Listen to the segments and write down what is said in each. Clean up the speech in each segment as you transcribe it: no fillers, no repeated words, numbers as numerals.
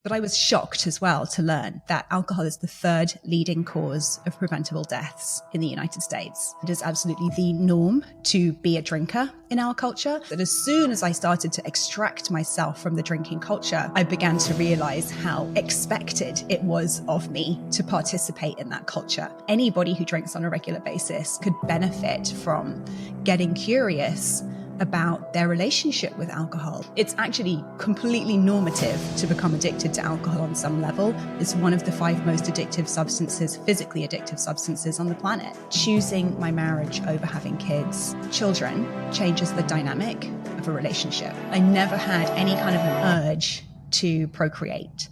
But I was shocked as well to learn that alcohol is the third leading cause of preventable deaths in the United States. It is absolutely the norm to be a drinker in our culture. That as soon as I started to extract myself from the drinking culture, I began to realize how expected it was of me to participate in that culture. Anybody who drinks on a regular basis could benefit from getting curious about their relationship with alcohol. It's actually completely normative to become addicted to alcohol on some level. It's one of the 5 most addictive substances, physically addictive substances on the planet. Choosing my marriage over having children, changes the dynamic of a relationship. I never had any kind of an urge to procreate.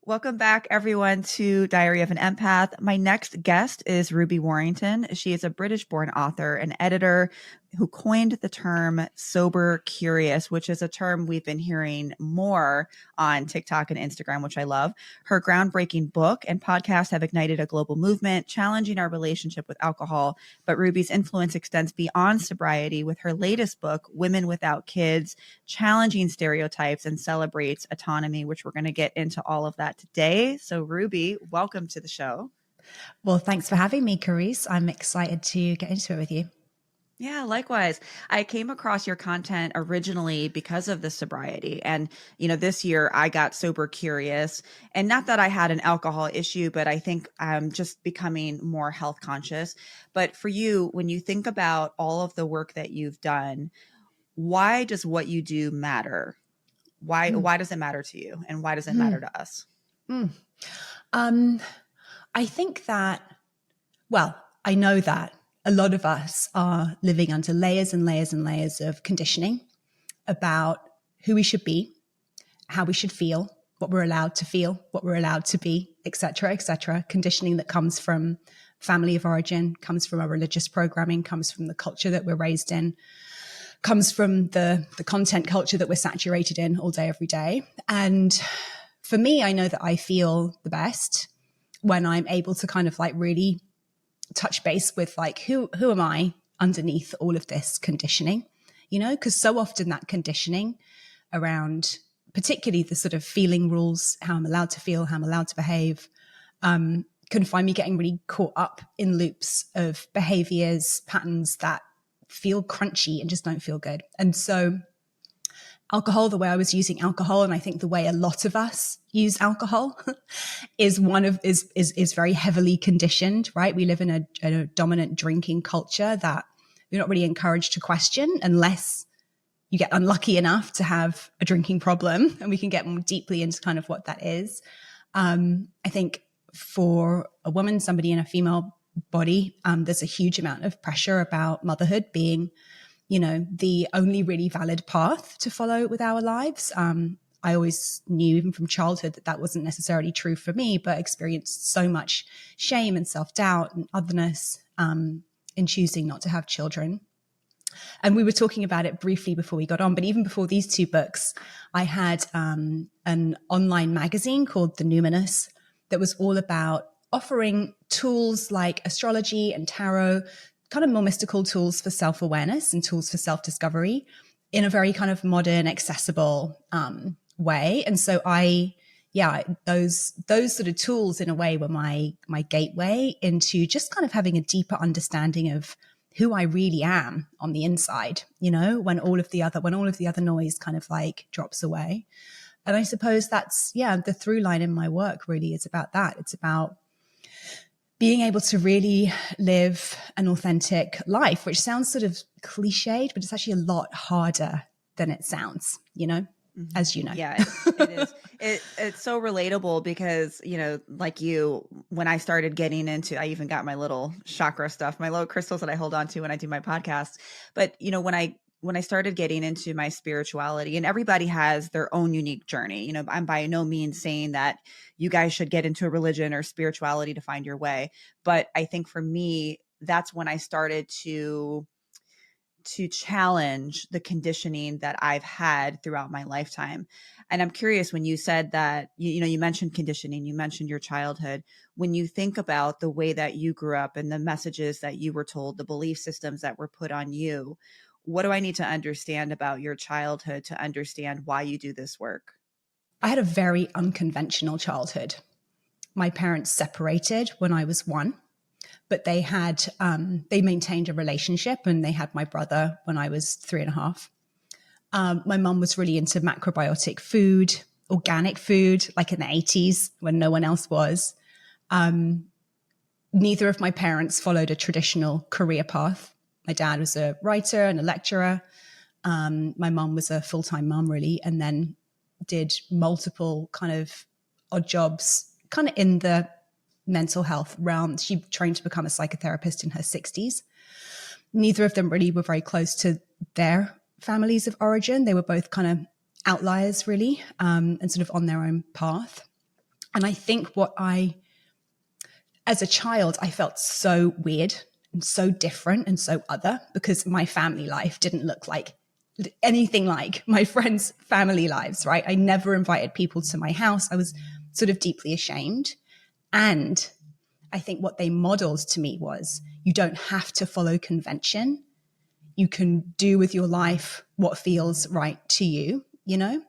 Welcome back, everyone, to Diary of an Empath. My next guest is Ruby Warrington. She is a British-born author and editor who coined the term sober curious, which is a term we've been hearing more on TikTok and Instagram, which I love. Her groundbreaking book and podcast have ignited a global movement, challenging our relationship with alcohol. But Ruby's influence extends beyond sobriety with her latest book, Women Without Kids, challenging stereotypes and celebrates autonomy, which we're going to get into all of that today. So Ruby, welcome to the show. Well, thanks for having me, Carice. I'm excited to get into it with you. Yeah, likewise. I came across your content originally because of the sobriety. And, this year I got sober curious, and not that I had an alcohol issue, but I think I'm just becoming more health conscious. But for you, when you think about all of the work that you've done, why does what you do matter? Why does it matter to you? And why does it matter to us? I think that, I know that a lot of us are living under layers and layers and layers of conditioning about who we should be, how we should feel, what we're allowed to feel, what we're allowed to be, et cetera, conditioning that comes from family of origin, comes from our religious programming, comes from the culture that we're raised in, comes from the content culture that we're saturated in all day, every day. And for me, I know that I feel the best when I'm able to kind of like really touch base with like, who am I underneath all of this conditioning, because so often that conditioning around particularly the sort of feeling rules, how I'm allowed to feel, how I'm allowed to behave, can find me getting really caught up in loops of behaviors, patterns that feel crunchy and just don't feel good. And so alcohol, the way I was using alcohol, and I think the way a lot of us use alcohol is very heavily conditioned, right? We live in a dominant drinking culture that you're not really encouraged to question unless you get unlucky enough to have a drinking problem. And we can get more deeply into kind of what that is. I think for a woman, somebody in a female body, there's a huge amount of pressure about motherhood being the only really valid path to follow with our lives. I always knew, even from childhood, that wasn't necessarily true for me, but experienced so much shame and self-doubt and otherness in choosing not to have children. And we were talking about it briefly before we got on, but even before these 2 books, I had an online magazine called The Numinous that was all about offering tools like astrology and tarot, kind of more mystical tools for self-awareness and tools for self-discovery in a very kind of modern, accessible way. And so those sort of tools in a way were my gateway into just kind of having a deeper understanding of who I really am on the inside, when all of the other noise kind of like drops away. And I suppose that's, the through line in my work really is about that. It's about being able to really live an authentic life, which sounds sort of cliched, but it's actually a lot harder than it sounds, as you know. Yeah, it is. It's so relatable because, like you, when I started getting into, I even got my little chakra stuff, my little crystals that I hold on to when I do my podcast. But, when I started getting into my spirituality, and everybody has their own unique journey, I'm by no means saying that you guys should get into a religion or spirituality to find your way. But I think for me, that's when I started to to challenge the conditioning that I've had throughout my lifetime. And I'm curious, when you said that, you mentioned conditioning, you mentioned your childhood. When you think about the way that you grew up and the messages that you were told, the belief systems that were put on you, what do I need to understand about your childhood to understand why you do this work? I had a very unconventional childhood. My parents separated when I was 1, but they maintained a relationship, and they had my brother when I was 3.5. My mum was really into macrobiotic food, organic food, like in the 80s when no one else was. Neither of my parents followed a traditional career path. My dad was a writer and a lecturer. My mum was a full-time mum, really, and then did multiple kind of odd jobs, kind of in the mental health realm. She trained to become a psychotherapist in her 60s. Neither of them really were very close to their families of origin. They were both kind of outliers, really, and sort of on their own path. And I think as a child, I felt so weird and so different and so other, because my family life didn't look like anything like my friends' family lives, right? I never invited people to my house. I was sort of deeply ashamed. And I think what they modeled to me was, you don't have to follow convention. You can do with your life what feels right to you, you know?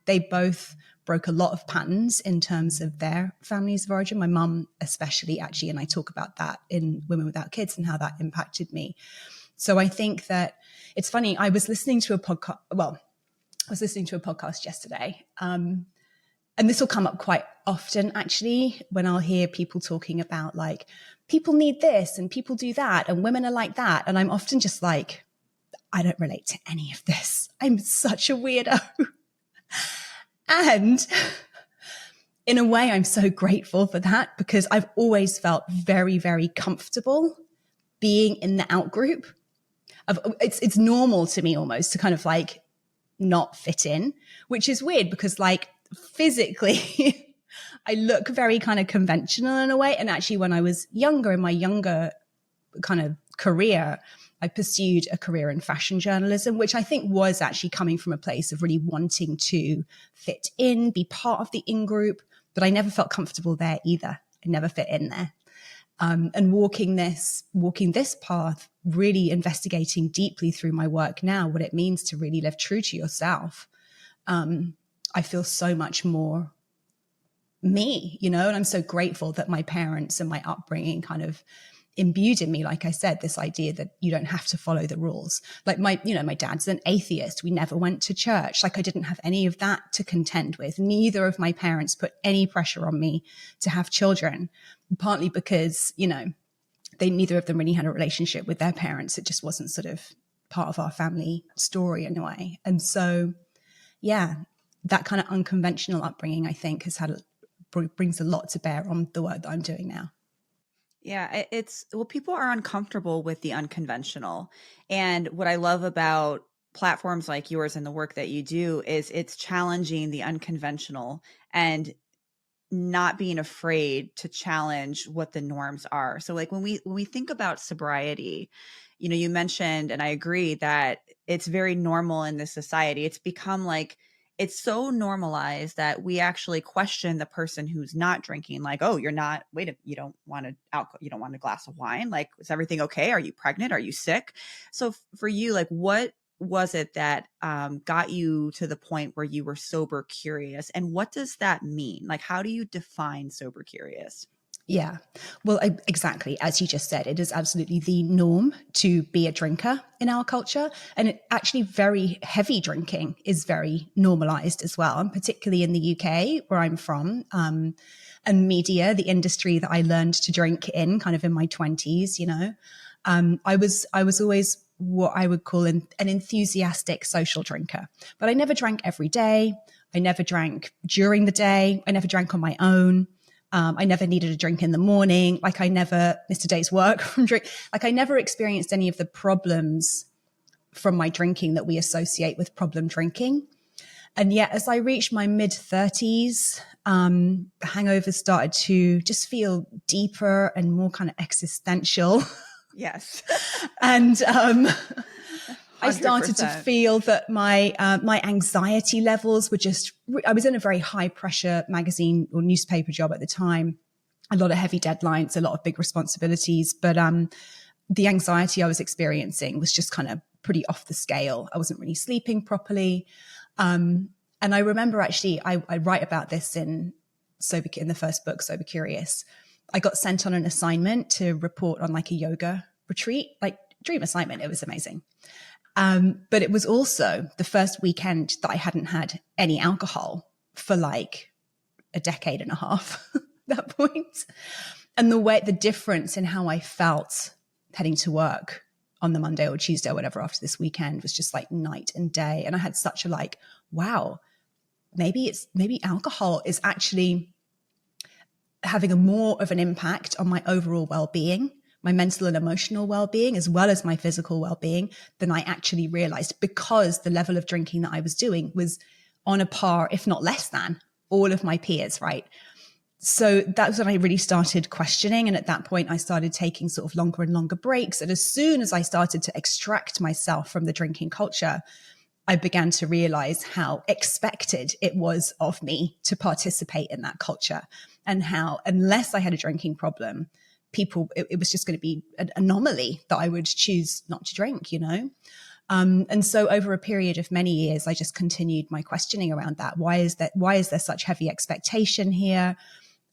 They both broke a lot of patterns in terms of their families of origin. My mum especially, actually, and I talk about that in Women Without Kids and how that impacted me. So I think that it's funny. I was listening to a podcast yesterday, and this will come up quite often, actually, when I'll hear people talking about, like, people need this and people do that and women are like that. And I'm often just like, I don't relate to any of this. I'm such a weirdo. And in a way, I'm so grateful for that, because I've always felt very, very comfortable being in the out group. It's normal to me almost to kind of like not fit in, which is weird because, like, physically I look very kind of conventional in a way. And actually, when I was younger, in my younger kind of career, I pursued a career in fashion journalism, which I think was actually coming from a place of really wanting to fit in, be part of the in-group, but I never felt comfortable there either. I never fit in there. And walking this path, really investigating deeply through my work now, what it means to really live true to yourself. I feel so much more me, you know, and I'm so grateful that my parents and my upbringing kind of imbued in me, like I said, this idea that you don't have to follow the rules. Like my dad's an atheist. We never went to church. Like, I didn't have any of that to contend with. Neither of my parents put any pressure on me to have children, partly because, neither of them really had a relationship with their parents. It just wasn't sort of part of our family story in a way. And so, yeah, that kind of unconventional upbringing, I think, brings a lot to bear on the work that I'm doing now. Yeah, people are uncomfortable with the unconventional. And what I love about platforms like yours and the work that you do is it's challenging the unconventional and not being afraid to challenge what the norms are. So like when we think about sobriety, you mentioned, and I agree, that it's very normal in this society. It's become like, it's so normalized that we actually question the person who's not drinking. Like, oh, you don't want a glass of wine. Like, is everything okay? Are you pregnant? Are you sick? So for you, like, what was it that got you to the point where you were sober curious? And what does that mean? Like, how do you define sober curious? Yeah, well, exactly. As you just said, it is absolutely the norm to be a drinker in our culture. And actually very heavy drinking is very normalized as well, and particularly in the UK, where I'm from, and media, the industry that I learned to drink in kind of in my 20s, I was always what I would call an enthusiastic social drinker, but I never drank every day. I never drank during the day. I never drank on my own. I never needed a drink in the morning. Like, I never missed a day's work from drink. Like, I never experienced any of the problems from my drinking that we associate with problem drinking. And yet, as I reached my mid-30s, the hangovers started to just feel deeper and more kind of existential. Yes. And I started to feel that my anxiety levels were just, I was in a very high pressure magazine or newspaper job at the time, a lot of heavy deadlines, a lot of big responsibilities, but the anxiety I was experiencing was just kind of pretty off the scale. I wasn't really sleeping properly. And I remember actually, I write about this in the first book, Sober Curious. I got sent on an assignment to report on like a yoga retreat, like dream assignment. It was amazing. But it was also the first weekend that I hadn't had any alcohol for like a decade and a half at that point. And the difference in how I felt heading to work on the Monday or Tuesday or whatever after this weekend was just like night and day. And I had such a like, wow, maybe alcohol is actually having a more of an impact on my overall well-being, my mental and emotional well-being, as well as my physical well-being, than I actually realized, because the level of drinking that I was doing was on a par, if not less than, all of my peers, right? So that was when I really started questioning. And at that point, I started taking sort of longer and longer breaks. And as soon as I started to extract myself from the drinking culture, I began to realize how expected it was of me to participate in that culture, and how, unless I had a drinking problem, it was just going to be an anomaly that I would choose not to drink, you know? And so over a period of many years, I just continued my questioning around that. Why is there such heavy expectation here?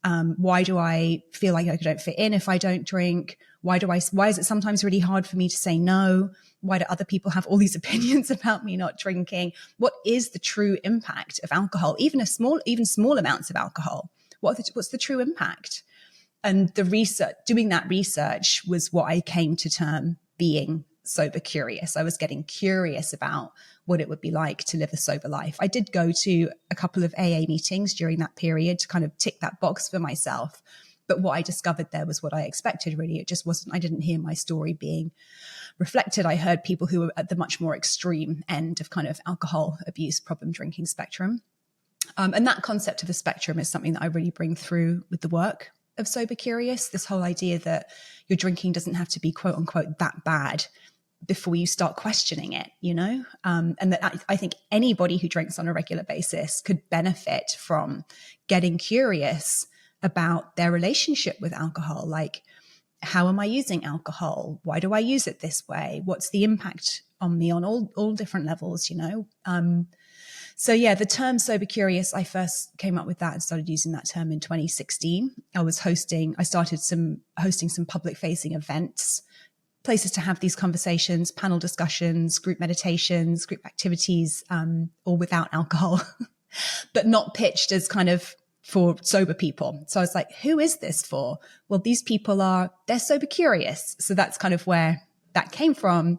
Why do I feel like I don't fit in if I don't drink? Why is it sometimes really hard for me to say no? Why do other people have all these opinions about me not drinking? What is the true impact of alcohol? Even small amounts of alcohol. What's the true impact? And doing that research was what I came to term being sober curious. I was getting curious about what it would be like to live a sober life. I did go to a couple of AA meetings during that period to kind of tick that box for myself. But what I discovered there was what I expected, really. It just wasn't, I didn't hear my story being reflected. I heard people who were at the much more extreme end of kind of alcohol abuse, problem drinking spectrum. And that concept of a spectrum is something that I really bring through with the work of Sober Curious, this whole idea that your drinking doesn't have to be quote unquote that bad before you start questioning it, you know? And that I think anybody who drinks on a regular basis could benefit from getting curious about their relationship with alcohol. Like, how am I using alcohol? Why do I use it this way? What's the impact on me on all different levels, you know? So yeah, the term Sober Curious, I first came up with that and started using that term in 2016. I started hosting some public facing events, places to have these conversations, panel discussions, group meditations, group activities, all without alcohol, but not pitched as kind of for sober people. So I was like, who is this for? Well, these people they're sober curious. So that's kind of where that came from.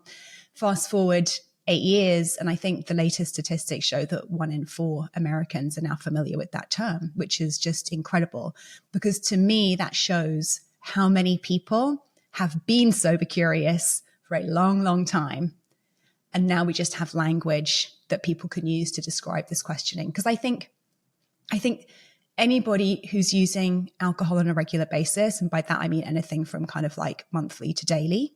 Fast forward 8 years, and I think the latest statistics show that 1 in 4 Americans are now familiar with that term, which is just incredible, because to me, that shows how many people have been sober curious for a long, long time. And now we just have language that people can use to describe this questioning. Because I think anybody who's using alcohol on a regular basis, and by that I mean anything from kind of like monthly to daily,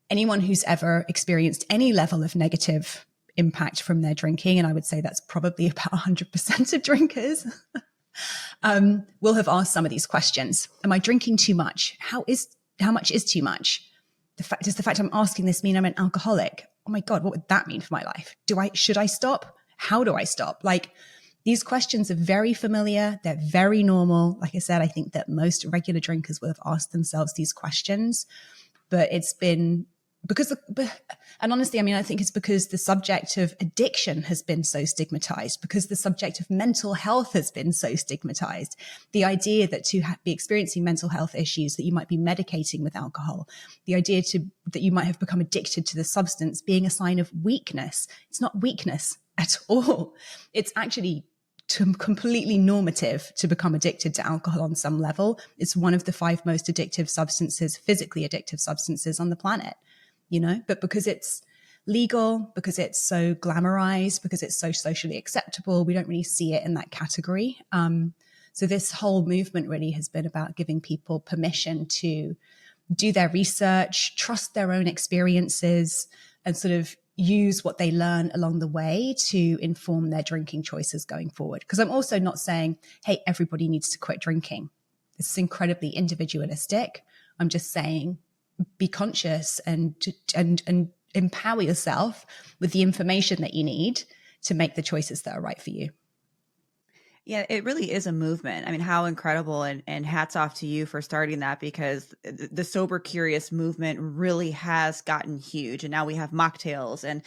anyone who's ever experienced any level of negative impact from their drinking, and I would say that's probably about 100% of drinkers, will have asked some of these questions. Am I drinking too much? How much is too much? Does the fact I'm asking this mean I'm an alcoholic? Oh my God, what would that mean for my life? Should I stop? How do I stop? Like, these questions are very familiar. They're very normal. Like I said, I think that most regular drinkers will have asked themselves these questions, but it's been and honestly, I mean, I think it's because the subject of addiction has been so stigmatized, because the subject of mental health has been so stigmatized. The idea that to be experiencing mental health issues, that you might be medicating with alcohol, the idea that you might have become addicted to the substance being a sign of weakness. It's not weakness at all. It's actually completely normative to become addicted to alcohol on some level. It's one of the 5 most addictive substances, physically addictive substances on the planet. You know, but because it's legal, because it's so glamorized, because it's so socially acceptable, we don't really see it in that category. So this whole movement really has been about giving people permission to do their research, trust their own experiences, and sort of use what they learn along the way to inform their drinking choices going forward. Because I'm also not saying, hey, everybody needs to quit drinking. This is incredibly individualistic. I'm just saying be conscious and empower yourself with the information that you need to make the choices that are right for you. Yeah, it really is a movement. I mean, how incredible, and hats off to you for starting that, because the sober curious movement really has gotten huge. And now we have mocktails, and,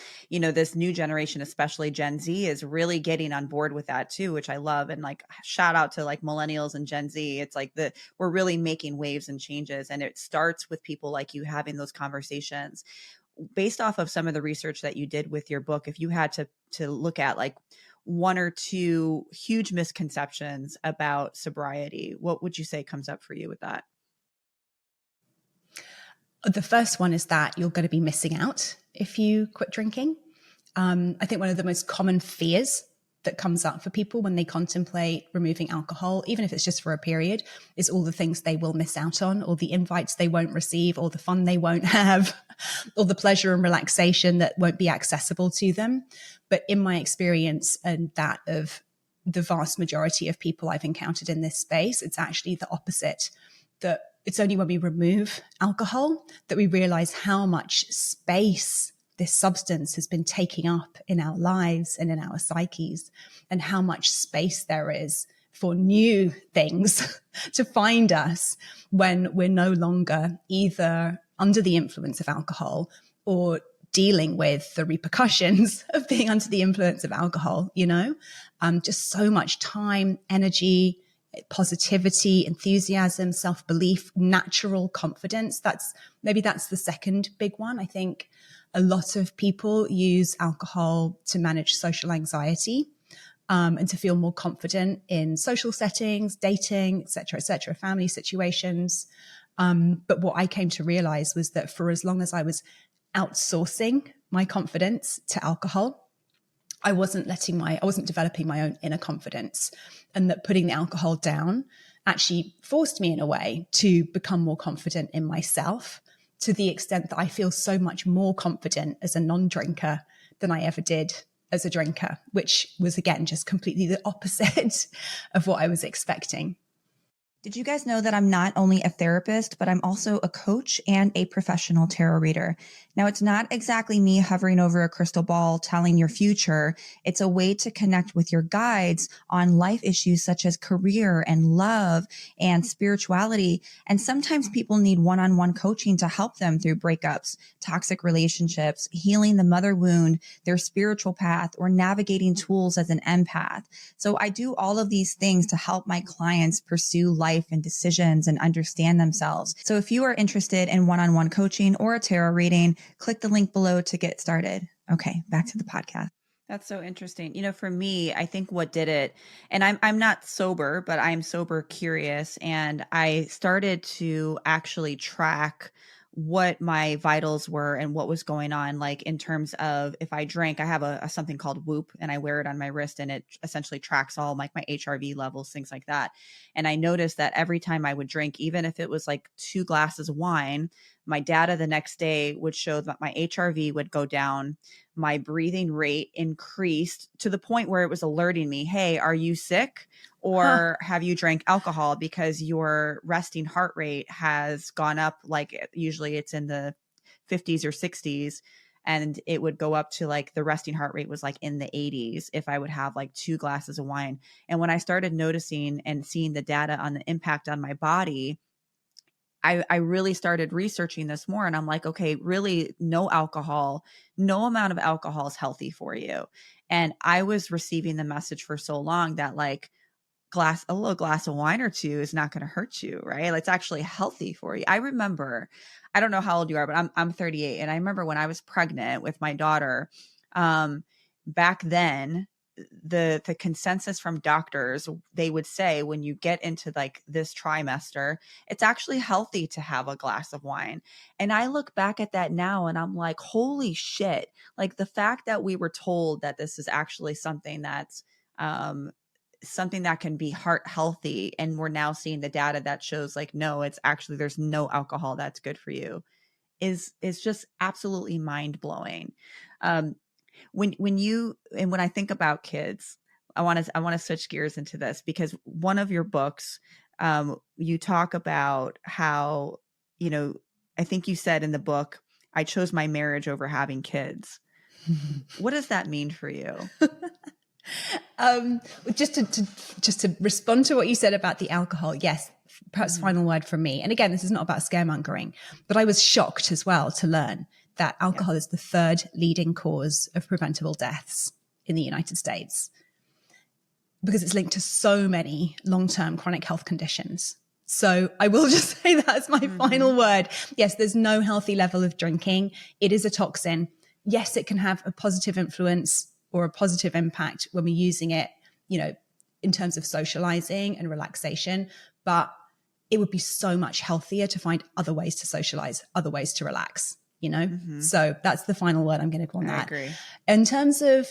this new generation, especially Gen Z, is really getting on board with that too, which I love. And like, shout out to like millennials and Gen Z. It's like we're really making waves and changes. And it starts with people like you having those conversations. Based off of some of the research that you did with your book, if you had to look at like one or two huge misconceptions about sobriety, what would you say comes up for you with that? The first one is that you're going to be missing out if you quit drinking. I think one of the most common fears that comes up for people when they contemplate removing alcohol, even if it's just for a period, is all the things they will miss out on, or the invites they won't receive, or the fun they won't have, or the pleasure and relaxation that won't be accessible to them. But in my experience, and that of the vast majority of people I've encountered in this space, it's actually the opposite. That it's only when we remove alcohol that we realize how much space this substance has been taking up in our lives and in our psyches, and how much space there is for new things to find us when we're no longer either under the influence of alcohol or dealing with the repercussions of being under the influence of alcohol, just so much time, energy, positivity, enthusiasm, self-belief, natural confidence. That's the second big one. I think a lot of people use alcohol to manage social anxiety, and to feel more confident in social settings, dating, et cetera, family situations. But what I came to realize was that for as long as I was outsourcing my confidence to alcohol, I wasn't developing my own inner confidence, and that putting the alcohol down actually forced me in a way to become more confident in myself, to the extent that I feel so much more confident as a non-drinker than I ever did as a drinker, which was, again, just completely the opposite of what I was expecting. Did you guys know that I'm not only a therapist, but I'm also a coach and a professional tarot reader? Now, it's not exactly me hovering over a crystal ball telling your future. It's a way to connect with your guides on life issues such as career and love and spirituality. And sometimes people need one-on-one coaching to help them through breakups, toxic relationships, healing the mother wound, their spiritual path, or navigating tools as an empath. So I do all of these things to help my clients pursue life and decisions and understand themselves. So if you are interested in one-on-one coaching or a tarot reading, click the link below to get started. Okay, back to the podcast. That's so interesting. For me, I think what did it, and I'm not sober, but I'm sober curious, and I started to actually track what my vitals were and what was going on, like in terms of if I drank. I have a something called Whoop, and I wear it on my wrist, and it essentially tracks all like my HRV levels, things like that. And I noticed that every time I would drink, even if it was like 2 glasses of wine, my data the next day would show that my HRV would go down, my breathing rate increased to the point where it was alerting me, hey, are you sick? Or have you drank alcohol? Because your resting heart rate has gone up, like usually it's in the 50s or 60s. And it would go up to like the resting heart rate was like in the 80s if I would have like 2 glasses of wine. And when I started noticing and seeing the data on the impact on my body, I really started researching this more, and I'm like, okay, really no alcohol, no amount of alcohol is healthy for you. And I was receiving the message for so long that like a little glass of wine or two is not going to hurt you, right? It's actually healthy for you. I remember, I don't know how old you are, but I'm 38. And I remember when I was pregnant with my daughter, back then, the consensus from doctors, they would say when you get into like this trimester, it's actually healthy to have a glass of wine. And I look back at that now and I'm like, holy shit. Like the fact that we were told that this is actually something that's something that can be heart healthy, and we're now seeing the data that shows like, no, it's actually, there's no alcohol that's good for you. is just absolutely mind blowing. When I think about kids, I want to switch gears into this, because one of your books, you talk about how, I think you said in the book, I chose my marriage over having kids. What does that mean for you? Just to respond to what you said about the alcohol, yes, perhaps final word from me. And again, this is not about scaremongering, but I was shocked as well to learn that alcohol is the third leading cause of preventable deaths in the United States, because it's linked to so many long-term chronic health conditions. So I will just say that as my final word. Yes, there's no healthy level of drinking. It is a toxin. Yes, it can have a positive influence or a positive impact when we're using it, in terms of socializing and relaxation. But it would be so much healthier to find other ways to socialize, other ways to relax, So that's the final word I'm going to go on that. I agree. In terms of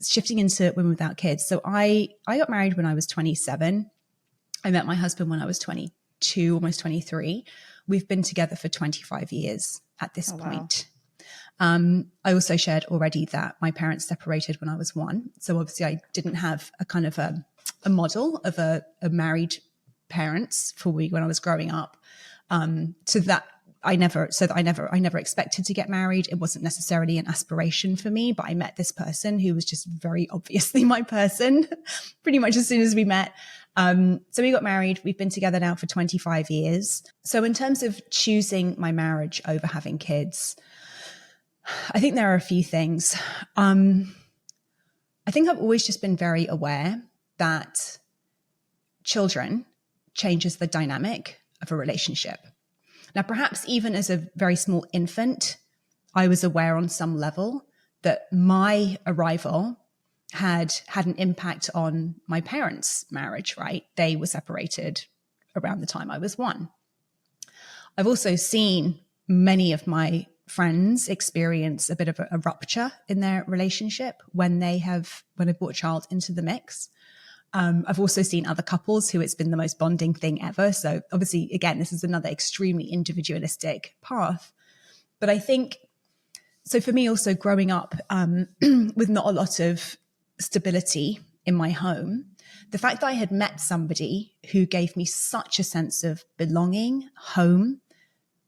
shifting into women without kids. So I got married when I was 27. I met my husband when I was 22, almost 23. We've been together for 25 years at this point. Wow. I also shared already that my parents separated when I was 1. So obviously I didn't have a kind of a model of a married parents for me when I was growing up. So that I never expected to get married. It wasn't necessarily an aspiration for me, but I met this person who was just very obviously my person pretty much as soon as we met. So we got married. We've been together now for 25 years. So in terms of choosing my marriage over having kids, I think there are a few things. I think I've always just been very aware that children changes the dynamic of a relationship. Now, perhaps even as a very small infant, I was aware on some level that my arrival had an impact on my parents' marriage, right? They were separated around the time I was 1. I've also seen many of my friends experience a bit of a rupture in their relationship when they brought a child into the mix. I've also seen other couples who it's been the most bonding thing ever. So obviously, again, this is another extremely individualistic path. But I think, so for me also growing up with not a lot of stability in my home, the fact that I had met somebody who gave me such a sense of belonging, home,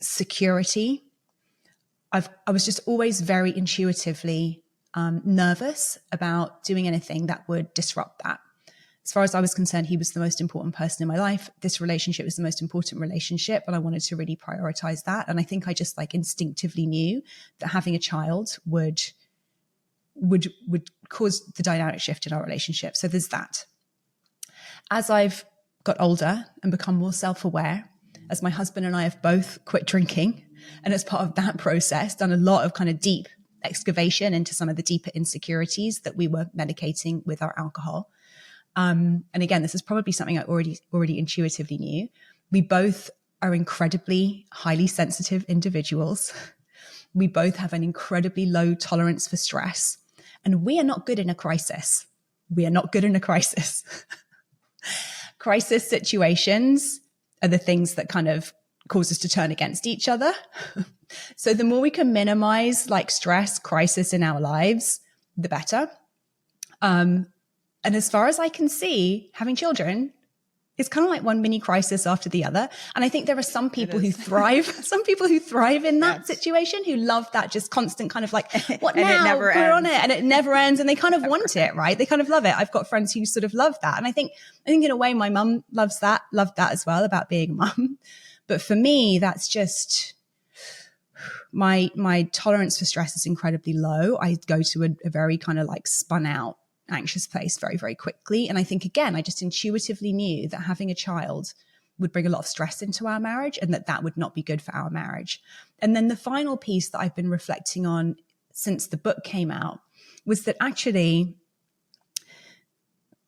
security, I was just always very intuitively nervous about doing anything that would disrupt that. As far as I was concerned, he was the most important person in my life. This relationship was the most important relationship, and I wanted to really prioritize that. And I think I just instinctively knew that having a child would cause the dynamic shift in our relationship. So there's that. As I've got older and become more self-aware, as my husband and I have both quit drinking, and as part of that process, done a lot of kind of deep excavation into some of the deeper insecurities that we were medicating with our alcohol. And again, this is probably something I already intuitively knew. We both are incredibly highly sensitive individuals. We both have an incredibly low tolerance for stress, and we are not good in a crisis. Crisis situations are the things that kind of cause us to turn against each other. So the more we can minimize stress, crisis in our lives, the better. And as far as I can see, having children is kind of like one mini crisis after the other. And I think there are some people who thrive, in that situation, who love that just constant kind of what now? We're on it. And it never ends. And they kind of want it, right? They kind of love it. I've got friends who sort of love that. And I think in a way, my mum loved that as well, about being a mum. But for me, that's just my tolerance for stress is incredibly low. I go to a very kind of spun out, anxious place very, very quickly. And I think, again, I just intuitively knew that having a child would bring a lot of stress into our marriage, and that would not be good for our marriage. And then the final piece that I've been reflecting on since the book came out was that actually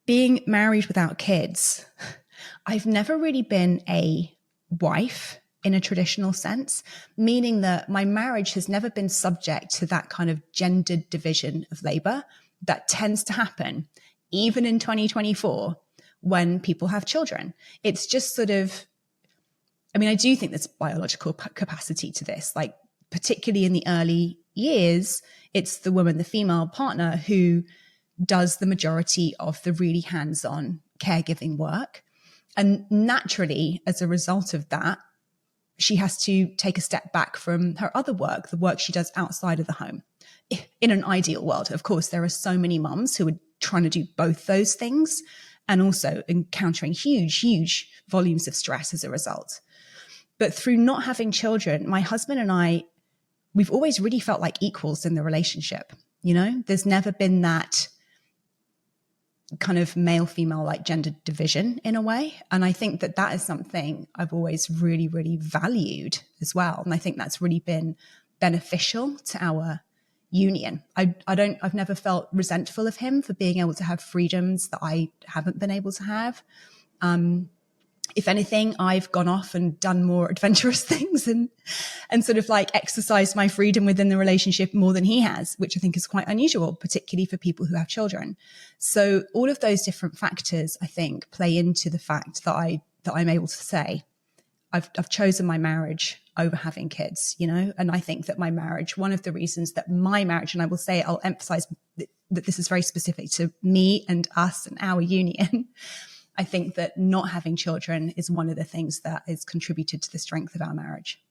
being married without kids, I've never really been a wife in a traditional sense, meaning that my marriage has never been subject to that kind of gendered division of labor that tends to happen even in 2024 when people have children. It's just sort of I mean, I do think there's biological capacity to this, like particularly in the early years, it's the woman, the female partner, who does the majority of the really hands-on caregiving work. And naturally, as a result of that, she has to take a step back from her other work, the work she does outside of the home. In an ideal world, of course, there are so many mums who are trying to do both those things and also encountering huge volumes of stress as a result. But through not having children, my husband and I, we've always really felt like equals in the relationship. You know, there's never been that kind of male-female like gender division in a way. And I think that that is something I've always really valued as well. And I think that's really been beneficial to our union. I've never felt resentful of him for being able to have freedoms that I haven't been able to have. If anything, I've gone off and done more adventurous things and sort of like exercised my freedom within the relationship more than he has, which I think is quite unusual, particularly for people who have children. So all of those different factors, I think, play into the fact that I'm able to say, I've chosen my marriage over having kids, you know? And I think that my marriage, one of the reasons that my marriage, and I will say, I'll emphasize that this is very specific to me and us and our union. I think that not having children is one of the things that has contributed to the strength of our marriage.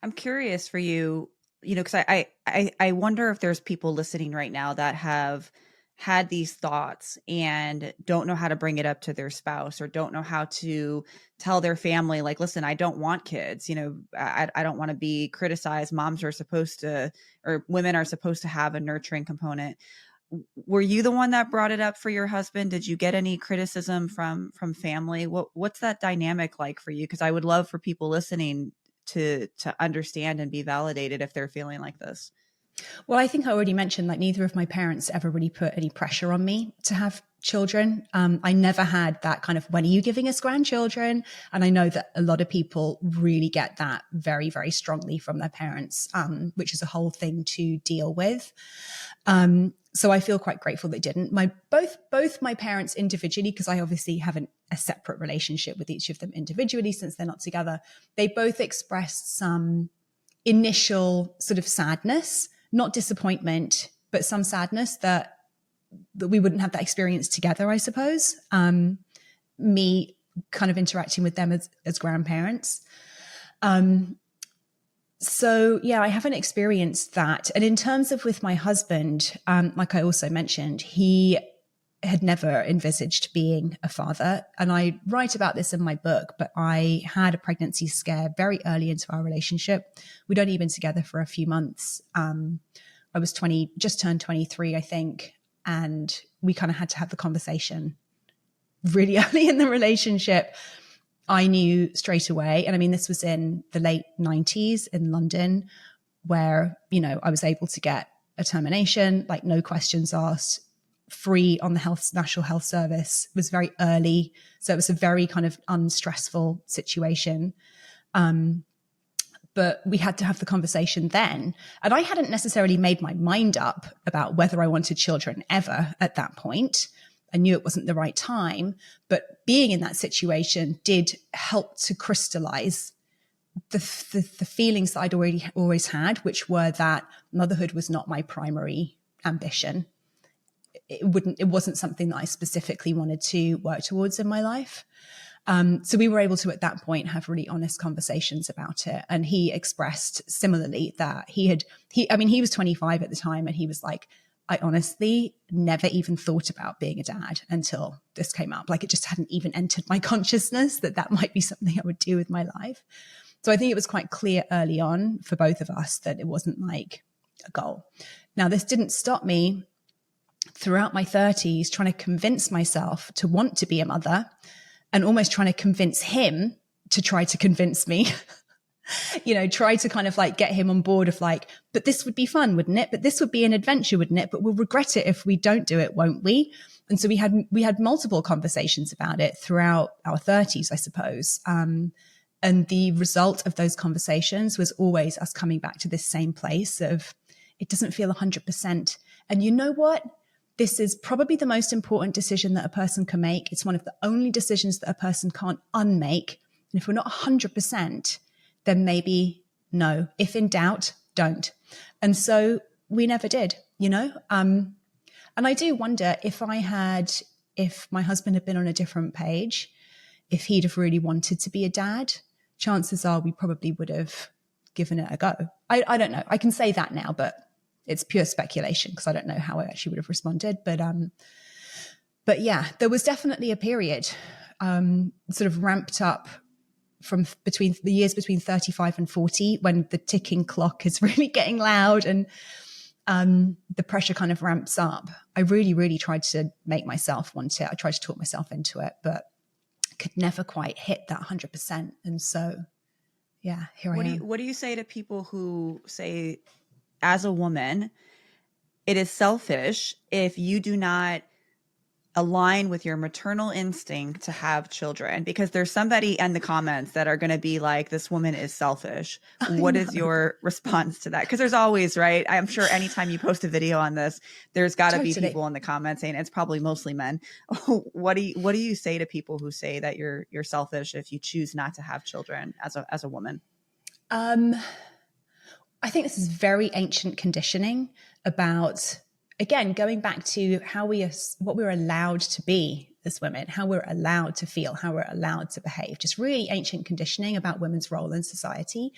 I'm curious for you, you know, because I wonder if there's people listening right now that have had these thoughts and don't know how to bring it up to their spouse or don't know how to tell their family, like, listen, I don't want kids. You know, I don't want to be criticized. Moms are supposed to, or women are supposed to have a nurturing component. Were you the one that brought it up for your husband? Did you get any criticism from family? What's that dynamic like for you? Because I would love for people listening to understand and be validated if they're feeling like this. Well, I think I already mentioned, like, neither of my parents ever really put any pressure on me to have children. I never had that kind of, when are you giving us grandchildren? And I know that a lot of people really get that very, very strongly from their parents, which is a whole thing to deal with. So I feel quite grateful they didn't. Both my parents individually, because I obviously have a separate relationship with each of them individually since they're not together, they both expressed some initial sort of sadness, not disappointment, but some sadness that we wouldn't have that experience together, I suppose. Me kind of interacting with them as grandparents. So yeah, I haven't experienced that. And in terms of with my husband, like I also mentioned, he had never envisaged being a father. And I write about this in my book, but I had a pregnancy scare very early into our relationship. We'd only been together for a few months. I was just turned 23, I think. And we kind of had to have the conversation really early in the relationship. I knew straight away. And I mean, this was in the late 90s in London, where, you know, I was able to get a termination, like no questions asked, free on the National Health Service. It was very early. So it was a very kind of unstressful situation. But we had to have the conversation then. And I hadn't necessarily made my mind up about whether I wanted children ever at that point. I knew it wasn't the right time, but being in that situation did help to crystallize the feelings that I'd always had, which were that motherhood was not my primary ambition. It wasn't something that I specifically wanted to work towards in my life. So we were able to, at that point, have really honest conversations about it. And he expressed similarly that he was 25 at the time, and he was like, I honestly never even thought about being a dad until this came up. Like, it just hadn't even entered my consciousness that might be something I would do with my life. So I think it was quite clear early on for both of us that it wasn't like a goal. Now, this didn't stop me throughout my 30s trying to convince myself to want to be a mother, and almost trying to convince him to try to convince me, you know, try to kind of like get him on board of like, but this would be fun, wouldn't it? But this would be an adventure, wouldn't it? But we'll regret it if we don't do it, won't we? And so we had multiple conversations about it throughout our 30s, I suppose. And the result of those conversations was always us coming back to this same place of, it doesn't feel 100%. And you know what? This is probably the most important decision that a person can make. It's one of the only decisions that a person can't unmake. And if we're not 100%, then maybe no. If in doubt, don't. And so we never did, you know? And I do wonder if my husband had been on a different page, if he'd have really wanted to be a dad, chances are we probably would have given it a go. I don't know. I can say that now, but it's pure speculation because I don't know how I actually would have responded. But yeah, there was definitely a period sort of ramped up from between the years between 35 and 40 when the ticking clock is really getting loud and the pressure kind of ramps up. I really, really tried to make myself want it. I tried to talk myself into it, but could never quite hit that 100%. And so, yeah, here I am. What do you say to people who say, as a woman, it is selfish if you do not align with your maternal instinct to have children? Because there's somebody in the comments that are going to be like, this woman is selfish. What is your response to that? Because there's always, right? I'm sure anytime you post a video on this, there's got to be people in the comments saying it's probably mostly men. What do you say to people who say that you're selfish if you choose not to have children as a woman? I think this is very ancient conditioning about, again, going back to what we're allowed to be as women, how we're allowed to feel, how we're allowed to behave, just really ancient conditioning about women's role in society.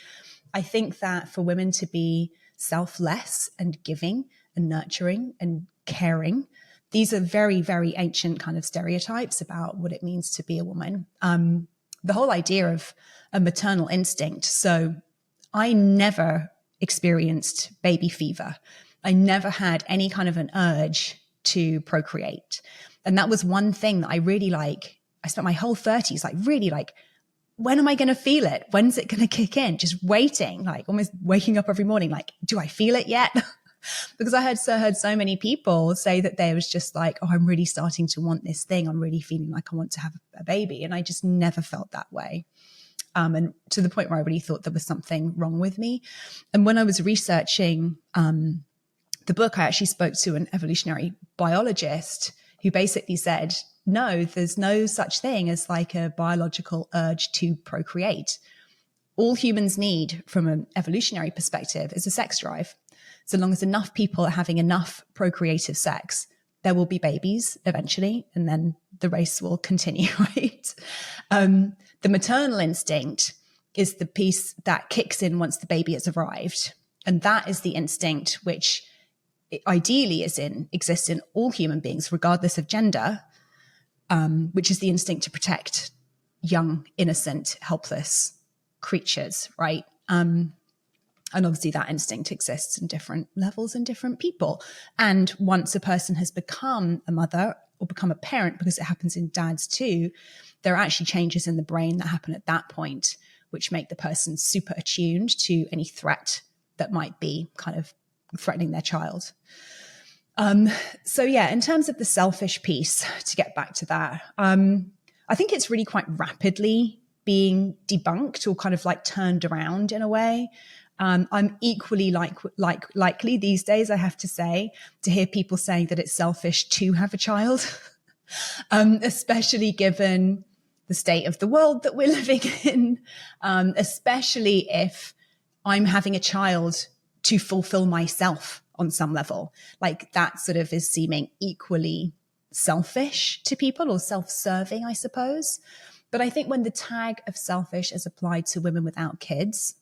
I think that for women to be selfless and giving and nurturing and caring, these are very, very ancient kind of stereotypes about what it means to be a woman. The whole idea of a maternal instinct. So I never experienced baby fever. I never had any kind of an urge to procreate. And that was one thing that I really I spent my whole 30s really when am I going to feel it? When's it going to kick in? Just waiting, almost waking up every morning, do I feel it yet? Because I heard so many people say that they was just oh, I'm really starting to want this thing. I'm really feeling like I want to have a baby. And I just never felt that way. And to the point where I really thought there was something wrong with me. And when I was researching the book, I actually spoke to an evolutionary biologist who basically said, no, there's no such thing as a biological urge to procreate. All humans need from an evolutionary perspective is a sex drive. So long as enough people are having enough procreative sex, there will be babies eventually, and then the race will continue, right? The maternal instinct is the piece that kicks in once the baby has arrived. And that is the instinct which ideally exists in all human beings, regardless of gender, which is the instinct to protect young, innocent, helpless creatures, right? And obviously that instinct exists in different levels in different people. And once a person has become a mother or become a parent, because it happens in dads too, there are actually changes in the brain that happen at that point, which make the person super attuned to any threat that might be kind of threatening their child. So yeah, in terms of the selfish piece, to get back to that, I think it's really quite rapidly being debunked or kind of turned around in a way. I'm equally likely these days, I have to say, to hear people saying that it's selfish to have a child, especially given the state of the world that we're living in, especially if I'm having a child to fulfill myself on some level. That sort of is seeming equally selfish to people, or self-serving, I suppose. But I think when the tag of selfish is applied to women without kids,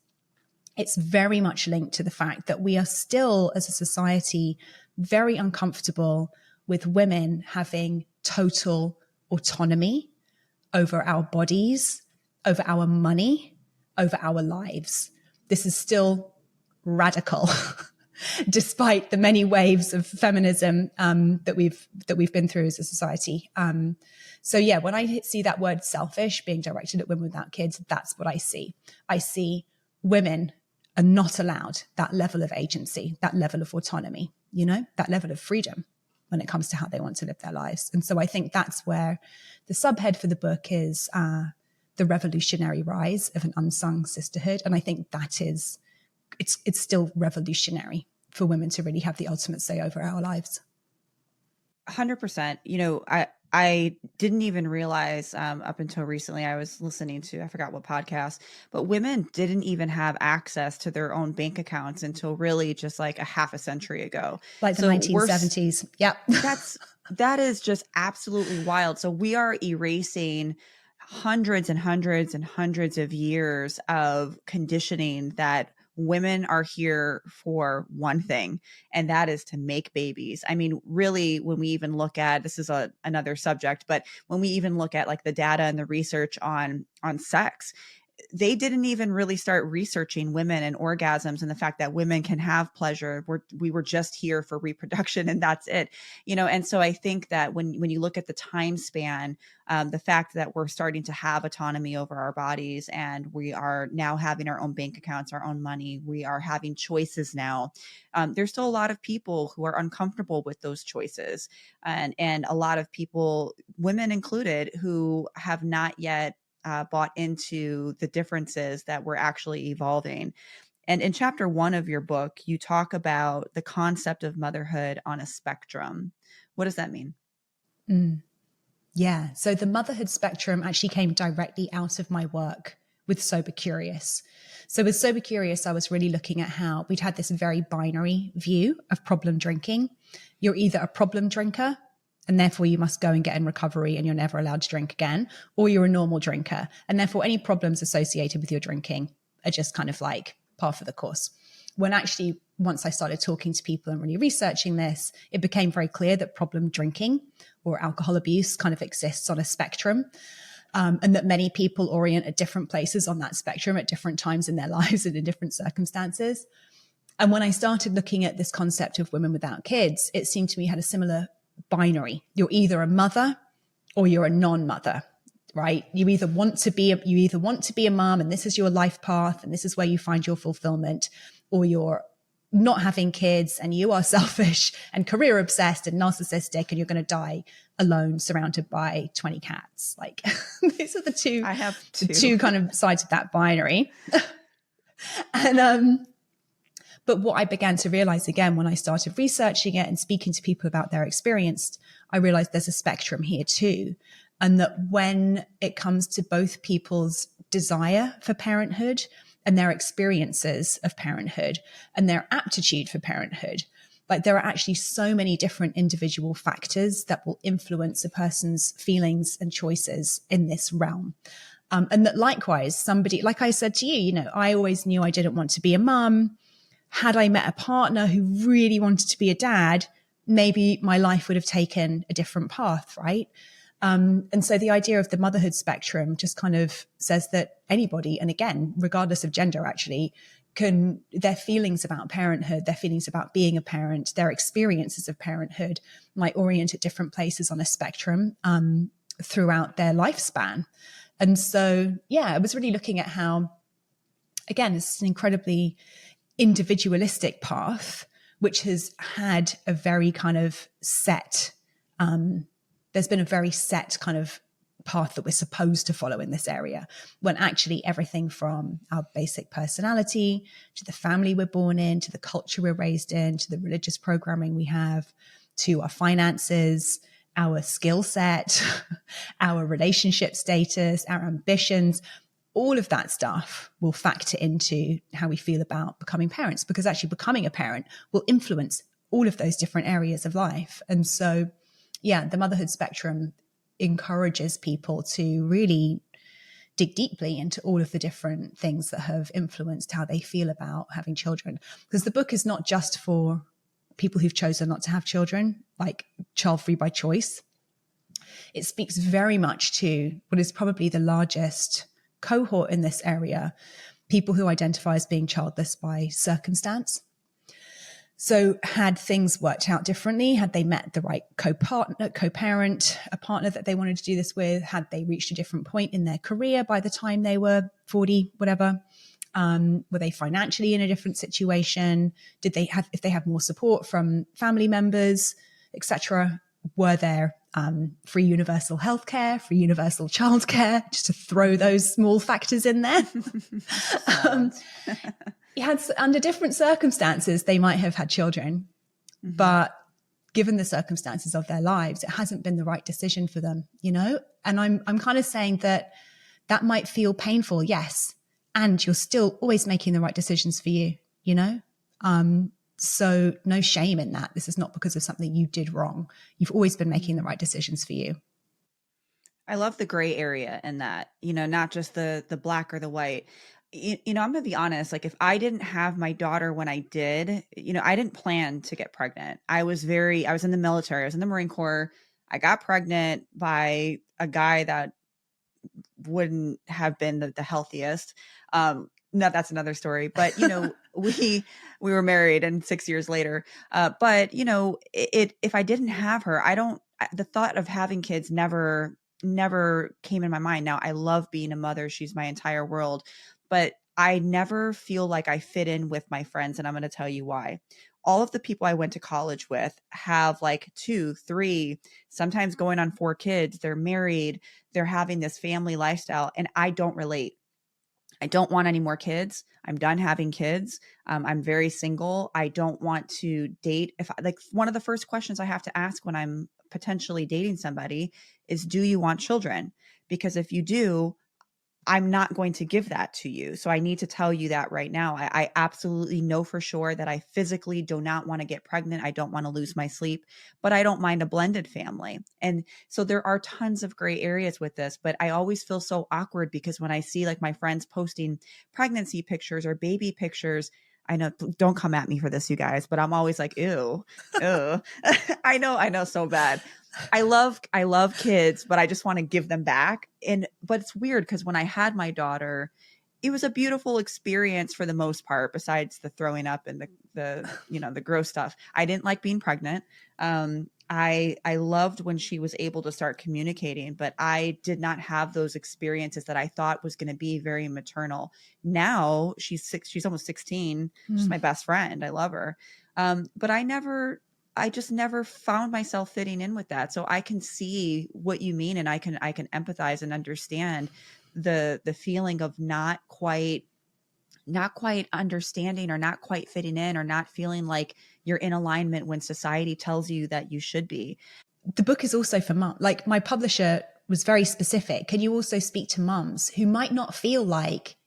it's very much linked to the fact that we are still, as a society, very uncomfortable with women having total autonomy over our bodies, over our money, over our lives. This is still radical, despite the many waves of feminism that we've been through as a society. So yeah, when I see that word selfish being directed at women without kids, that's what I see. I see women are not allowed that level of agency, that level of autonomy, that level of freedom when it comes to how they want to live their lives. And so I think that's where the subhead for the book is the revolutionary rise of an unsung sisterhood. And I think that is, it's still revolutionary for women to really have the ultimate say over our lives. 100%. I didn't even realize up until recently, I was listening to, I forgot what podcast, but women didn't even have access to their own bank accounts until really just like a half a century ago. Like the So 1970s. Yep. that is just absolutely wild. So we are erasing hundreds and hundreds and hundreds of years of conditioning that women are here for one thing, and that is to make babies. I mean, really, when we even look at, this is another subject, but when we even look at like the data and the research on sex, they didn't even really start researching women and orgasms and the fact that women can have pleasure. We were just here for reproduction and that's it, And so I think that when you look at the time span, the fact that we're starting to have autonomy over our bodies and we are now having our own bank accounts, our own money, we are having choices now. There's still a lot of people who are uncomfortable with those choices, and a lot of people, women included, who have not yet bought into the differences that we're actually evolving. And in chapter 1 of your book, you talk about the concept of motherhood on a spectrum. What does that mean? Yeah. So the motherhood spectrum actually came directly out of my work with Sober Curious. So with Sober Curious, I was really looking at how we'd had this very binary view of problem drinking. You're either a problem drinker, and therefore you must go and get in recovery and you're never allowed to drink again, or you're a normal drinker, and therefore any problems associated with your drinking are just kind of like par for the course. When actually, once I started talking to people and really researching this, it became very clear that problem drinking or alcohol abuse kind of exists on a spectrum, and that many people orient at different places on that spectrum at different times in their lives and in different circumstances. And when I started looking at this concept of women without kids, it seemed to me had a similar binary. You're either a mother or you're a non-mother, right? You either want to be a mom and this is your life path and this is where you find your fulfillment, or you're not having kids and you are selfish and career obsessed and narcissistic and you're going to die alone surrounded by 20 cats. Like these are the two kind of sides of that binary. And but what I began to realize again, when I started researching it and speaking to people about their experience, I realized there's a spectrum here too. And that when it comes to both people's desire for parenthood and their experiences of parenthood and their aptitude for parenthood, like there are actually so many different individual factors that will influence a person's feelings and choices in this realm. And that likewise, somebody, like I said to you, I always knew I didn't want to be a mom. Had I met a partner who really wanted to be a dad, maybe my life would have taken a different path, right? And so the idea of the motherhood spectrum just kind of says that anybody, and again, regardless of gender actually, their feelings about parenthood, their feelings about being a parent, their experiences of parenthood might orient at different places on a spectrum throughout their lifespan. And so, I was really looking at how, again, this is an incredibly individualistic path, which has had a very kind of set, there's been a very set kind of path that we're supposed to follow in this area, when actually everything from our basic personality to the family we're born in, to the culture we're raised in, to the religious programming we have, to our finances, our skill set, our relationship status, our ambitions, all of that stuff will factor into how we feel about becoming parents, because actually becoming a parent will influence all of those different areas of life. And so, the motherhood spectrum encourages people to really dig deeply into all of the different things that have influenced how they feel about having children. Because the book is not just for people who've chosen not to have children, like child-free by choice. It speaks very much to what is probably the largest cohort in this area, people who identify as being childless by circumstance. So had things worked out differently, had they met the right co-parent, a partner that they wanted to do this with, had they reached a different point in their career by the time they were 40, whatever, were they financially in a different situation? If they had more support from family members, etc.? Were there free universal healthcare, free universal childcare, just to throw those small factors in there? Under different circumstances, they might have had children, but given the circumstances of their lives, it hasn't been the right decision for them, And I'm kind of saying that might feel painful, yes. And you're still always making the right decisions for you, So no shame in that. This is not because of something you did wrong. You've always been making the right decisions for you. I love the gray area in that, not just the black or the white. I'm going to be honest, like if I didn't have my daughter when I did, I didn't plan to get pregnant. I was in the military. I was in the Marine Corps. I got pregnant by a guy that wouldn't have been the healthiest. No, that's another story, but we were married and 6 years later, but if I didn't have her, the thought of having kids never came in my mind. Now I love being a mother. She's my entire world, but I never feel like I fit in with my friends. And I'm going to tell you why. All of the people I went to college with have like 2, 3, sometimes going on 4 kids. They're married. They're having this family lifestyle. And I don't relate. I don't want any more kids. I'm done having kids. I'm very single. I don't want to date. One of the first questions I have to ask when I'm potentially dating somebody is, do you want children? Because if you do, I'm not going to give that to you. So I need to tell you that right now. I absolutely know for sure that I physically do not want to get pregnant. I don't want to lose my sleep, but I don't mind a blended family. And so there are tons of gray areas with this, but I always feel so awkward because when I see like my friends posting pregnancy pictures or baby pictures, I know, don't come at me for this, you guys, but I'm always like, ew. I know so bad. I love kids, but I just want to give them back. But it's weird because when I had my daughter, it was a beautiful experience for the most part, besides the throwing up and the gross stuff. I didn't like being pregnant. I loved when she was able to start communicating, but I did not have those experiences that I thought was going to be very maternal. Now she's almost 16. She's my best friend. I love her. But I just never found myself fitting in with that. So I can see what you mean. And I can empathize and understand the feeling of not quite understanding or not quite fitting in or not feeling like you're in alignment when society tells you that you should be. The book is also for mum. Like my publisher was very specific. Can you also speak to mums who might not feel like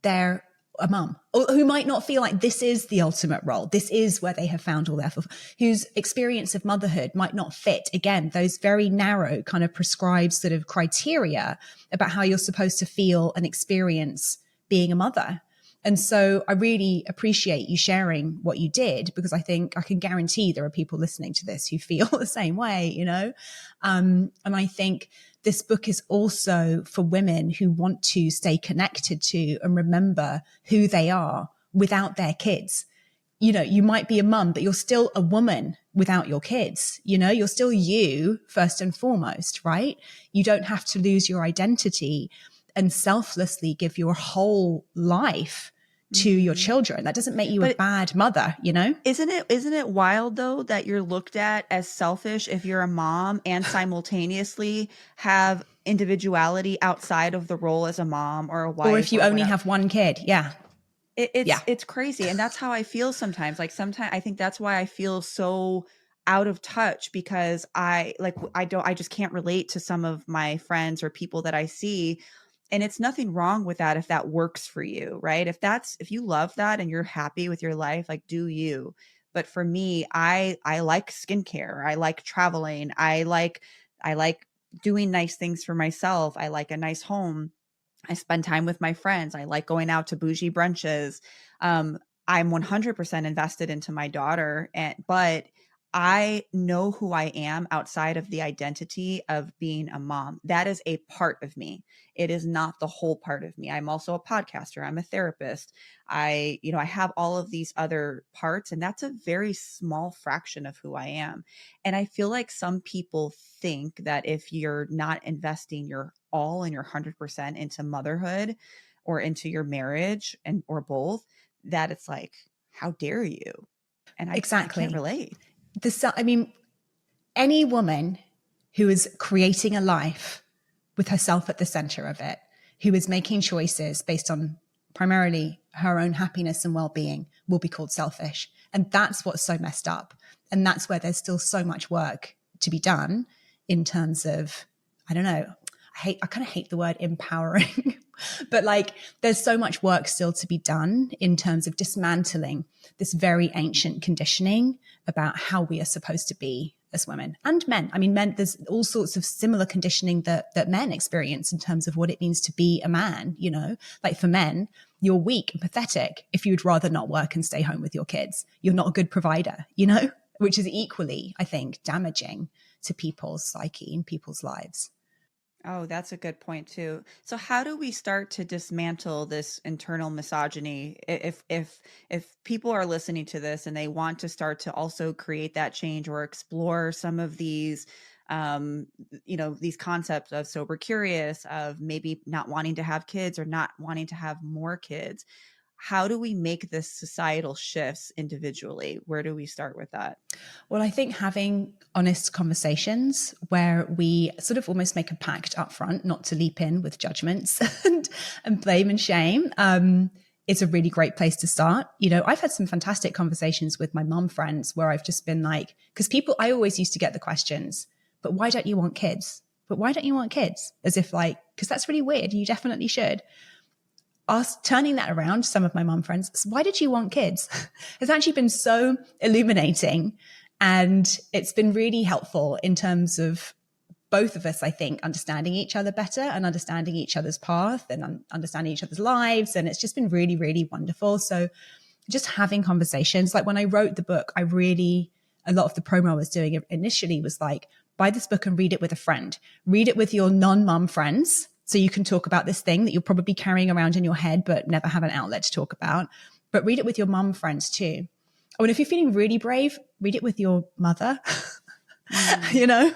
they're a mum, or who might not feel like this is the ultimate role, this is where they have found all their whose experience of motherhood might not fit, again, those very narrow kind of prescribed sort of criteria about how you're supposed to feel and experience being a mother. And so I really appreciate you sharing what you did, because I think I can guarantee there are people listening to this who feel the same way, and I think this book is also for women who want to stay connected to and remember who they are without their kids. You might be a mum, but you're still a woman without your kids. You're still you first and foremost, right? You don't have to lose your identity and selflessly give your whole life to your children. That doesn't make you a bad mother, Isn't it wild though that you're looked at as selfish if you're a mom and simultaneously have individuality outside of the role as a mom or a wife, or if you only have one kid? Yeah. It's crazy. And that's how I feel sometimes. Like sometimes I think that's why I feel so out of touch, because I just can't relate to some of my friends or people that I see. And it's nothing wrong with that if that works for you, right? If you love that and you're happy with your life, like do you. But for me, I like skincare. I like traveling. I like doing nice things for myself. I like a nice home. I spend time with my friends. I like going out to bougie brunches. I'm 100% invested into my daughter, but I know who I am outside of the identity of being a mom. That is a part of me. It is not the whole part of me. I'm also a podcaster. I'm a therapist. I have all of these other parts, and that's a very small fraction of who I am. And I feel like some people think that if you're not investing your all and your 100% into motherhood or into your marriage or both, that it's like, how dare you? And I can't relate. Any woman who is creating a life with herself at the center of it, who is making choices based on primarily her own happiness and well-being will be called selfish. And that's what's so messed up. And that's where there's still so much work to be done in terms of, I don't know, I kind of hate the word empowering, but like there's so much work still to be done in terms of dismantling this very ancient conditioning about how we are supposed to be as women and men. I mean, men, there's all sorts of similar conditioning that men experience in terms of what it means to be a man, you know, like for men, you're weak and pathetic if you'd rather not work and stay home with your kids. You're not a good provider, you know, which is equally, I think, damaging to people's psyche and people's lives. Oh, that's a good point too. So how do we start to dismantle this internal misogyny? If people are listening to this and they want to start to also create that change or explore some of these these concepts of sober curious, of maybe not wanting to have kids or not wanting to have more kids, how do we make this societal shifts individually? Where do we start with that? Well, I think having honest conversations where we sort of almost make a pact up front not to leap in with judgments and blame and shame is a really great place to start. You know, I've had some fantastic conversations with my mom friends where I've just been like, because I always used to get the questions, but why don't you want kids? But why don't you want kids? As if like, because that's really weird. You definitely should. Turning that around to some of my mom friends, why did you want kids? It's actually been so illuminating, and it's been really helpful in terms of both of us, I think, understanding each other better and understanding each other's path and understanding each other's lives. And it's just been really, really wonderful. So just having conversations, like when I wrote the book, a lot of the promo I was doing initially was like, buy this book and read it with a friend, read it with your non-mom friends. So you can talk about this thing that you're probably carrying around in your head, but never have an outlet to talk about. But read it with your mum friends too. Oh, and if you're feeling really brave, read it with your mother, you know?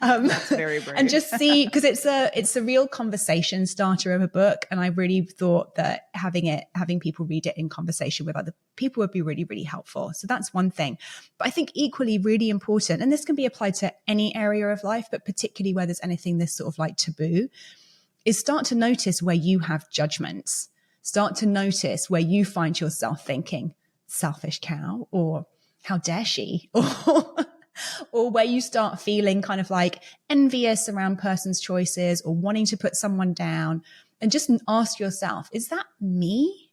That's very brave. And just see, because it's a real conversation starter of a book. And I really thought that having people read it in conversation with other people would be really, really helpful. So that's one thing. But I think equally really important, and this can be applied to any area of life, but particularly where there's anything this sort of like taboo, is start to notice where you have judgments. Start to notice where you find yourself thinking, selfish cow, or how dare she, or where you start feeling kind of like envious around person's choices or wanting to put someone down, and just ask yourself, is that me?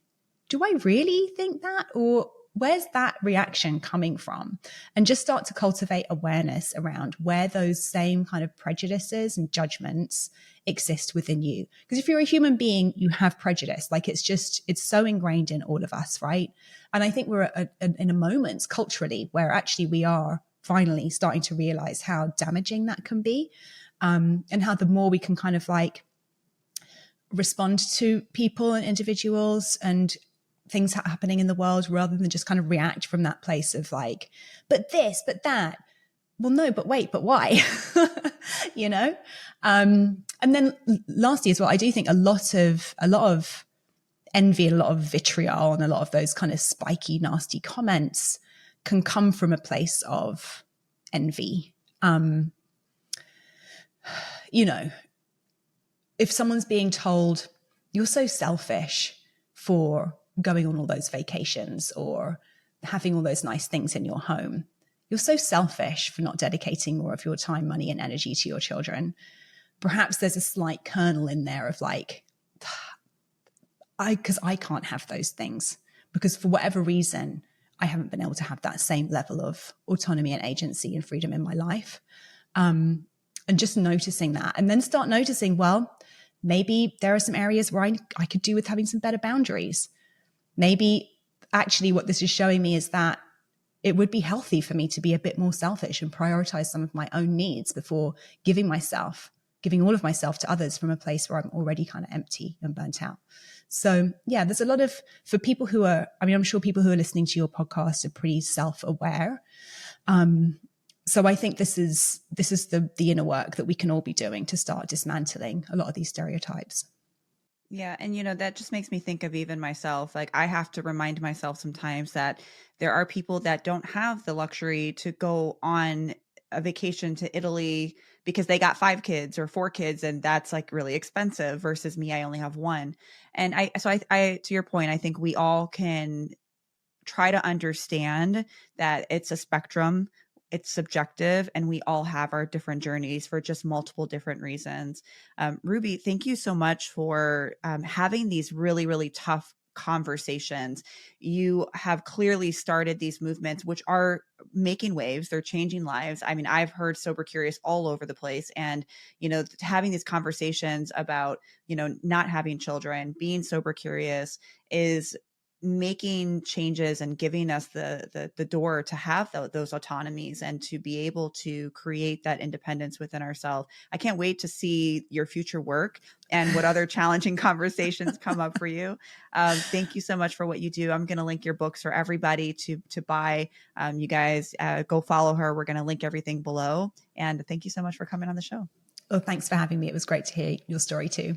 Do I really think that? Or where's that reaction coming from? And just start to cultivate awareness around where those same kind of prejudices and judgments exist within you. Because if you're a human being, you have prejudice. Like it's so ingrained in all of us, right? And I think we're in a moment culturally where actually we are finally starting to realize how damaging that can be, and how the more we can kind of like respond to people and individuals and things happening in the world rather than just kind of react from that place of like, but this, but that. Well, no, but wait, but why? You know? And then lastly as well, I do think a lot of envy and a lot of vitriol and a lot of those kind of spiky, nasty comments can come from a place of envy. You know, if someone's being told, you're so selfish for going on all those vacations or having all those nice things in your home, you're so selfish for not dedicating more of your time, money, and energy to your children. Perhaps there's a slight kernel in there of like, because I can't have those things because for whatever reason, I haven't been able to have that same level of autonomy and agency and freedom in my life. And just noticing that, and then start noticing, well, maybe there are some areas where I could do with having some better boundaries. Maybe actually what this is showing me is that it would be healthy for me to be a bit more selfish and prioritize some of my own needs before giving all of myself to others from a place where I'm already kind of empty and burnt out. So yeah, there's a lot of, for people who are, I mean, I'm sure people who are listening to your podcast are pretty self-aware. So I think this is the inner work that we can all be doing to start dismantling a lot of these stereotypes. Yeah. And, that just makes me think of even myself. Like I have to remind myself sometimes that there are people that don't have the luxury to go on a vacation to Italy because they got 5 kids or 4 kids, and that's like really expensive versus me, I only have 1. And I to your point, I think we all can try to understand that it's a spectrum, it's subjective, and we all have our different journeys for just multiple different reasons. Ruby, thank you so much for having these really, really tough conversations. You have clearly started these movements, which are making waves. They're changing lives. I mean, I've heard Sober Curious all over the place, and, you know, having these conversations about, you know, not having children, being sober curious is making changes and giving us the door to have those autonomies and to be able to create that independence within ourselves. I can't wait to see your future work and what other challenging conversations come up for you. Thank you so much for what you do. I'm going to link your books for everybody to buy. You guys go follow her. We're going to link everything below. And thank you so much for coming on the show. Well, thanks for having me. It was great to hear your story too.